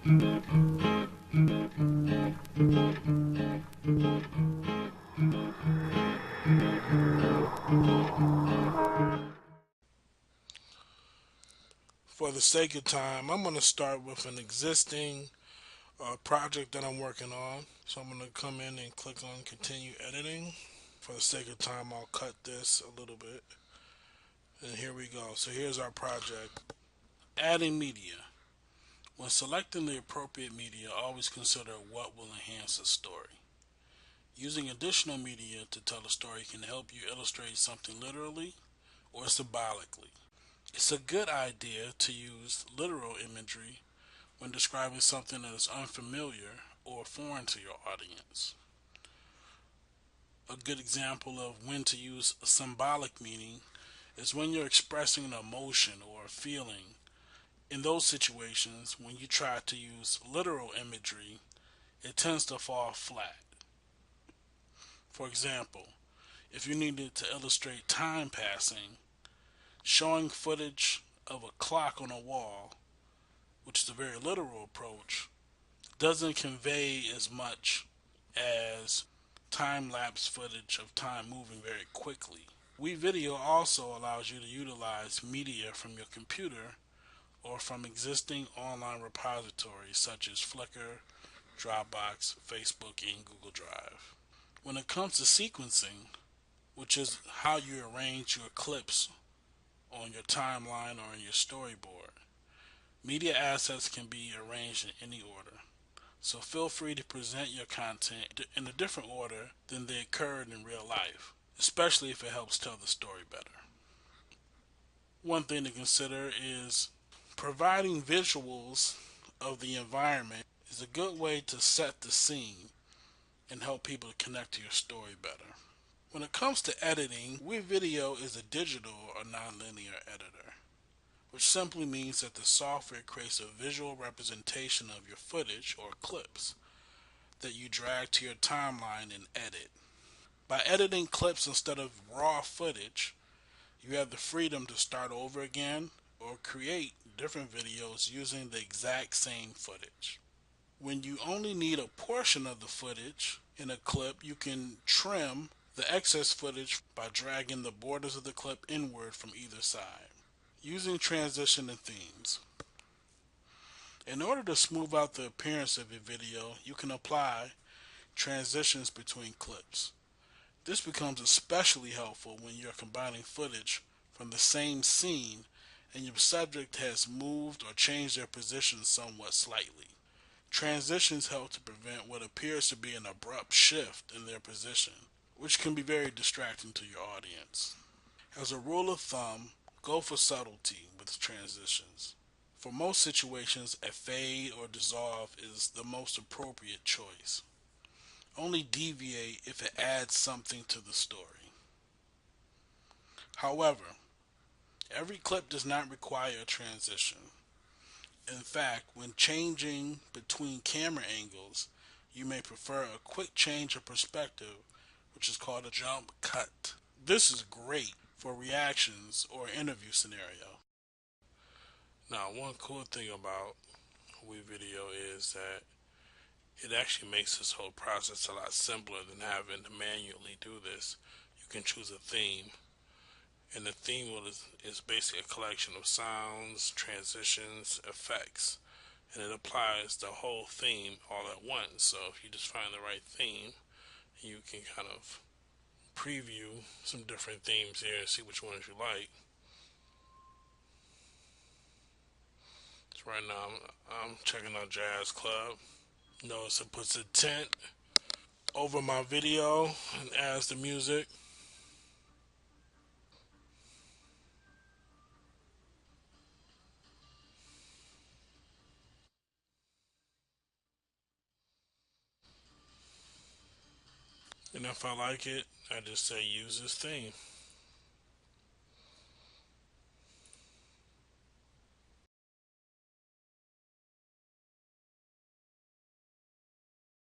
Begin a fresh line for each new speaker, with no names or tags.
For the sake of time, I'm going to start with an existing project that I'm working on. So I'm going to come in and click on continue editing. For the sake of time, I'll cut this a little bit. And here we go. So here's our project. Adding media. When selecting the appropriate media, always consider what will enhance the story. Using additional media to tell a story can help you illustrate something literally or symbolically. It's a good idea to use literal imagery when describing something that is unfamiliar or foreign to your audience. A good example of when to use symbolic meaning is when you're expressing an emotion or a feeling. In those situations, when you try to use literal imagery, it tends to fall flat. For example, if you needed to illustrate time passing, showing footage of a clock on a wall, which is a very literal approach, doesn't convey as much as time lapse footage of time moving very quickly. WeVideo also allows you to utilize media from your computer or from existing online repositories such as Flickr, Dropbox, Facebook, and Google Drive. When it comes to sequencing, which is how you arrange your clips on your timeline or in your storyboard, media assets can be arranged in any order. So feel free to present your content in a different order than they occurred in real life, especially if it helps tell the story better. One thing to consider is providing visuals of the environment is a good way to set the scene and help people to connect to your story better. When it comes to editing, WeVideo is a digital or nonlinear editor, which simply means that the software creates a visual representation of your footage or clips that you drag to your timeline and edit. By editing clips instead of raw footage, you have the freedom to start over again or create different videos using the exact same footage. When you only need a portion of the footage in a clip, you can trim the excess footage by dragging the borders of the clip inward from either side. Using transition and themes. In order to smooth out the appearance of your video, you can apply transitions between clips. This becomes especially helpful when you're combining footage from the same scene and your subject has moved or changed their position somewhat slightly. Transitions help to prevent what appears to be an abrupt shift in their position, which can be very distracting to your audience. As a rule of thumb, go for subtlety with transitions. For most situations, a fade or dissolve is the most appropriate choice. Only deviate if it adds something to the story. However, every clip does not require a transition. In fact, when changing between camera angles, you may prefer a quick change of perspective, which is called a jump cut. This is great for reactions or interview scenario. Now, one cool thing about WeVideo is that it actually makes this whole process a lot simpler than having to manually do this. You can choose a theme, and the theme is basically a collection of sounds, transitions, effects, and it applies the whole theme all at once. So if you just find the right theme, you can kind of preview some different themes here and see which ones you like. So right now I'm checking out Jazz Club. Notice it puts a tint over my video and adds the music. And if I like it, I just say use this theme.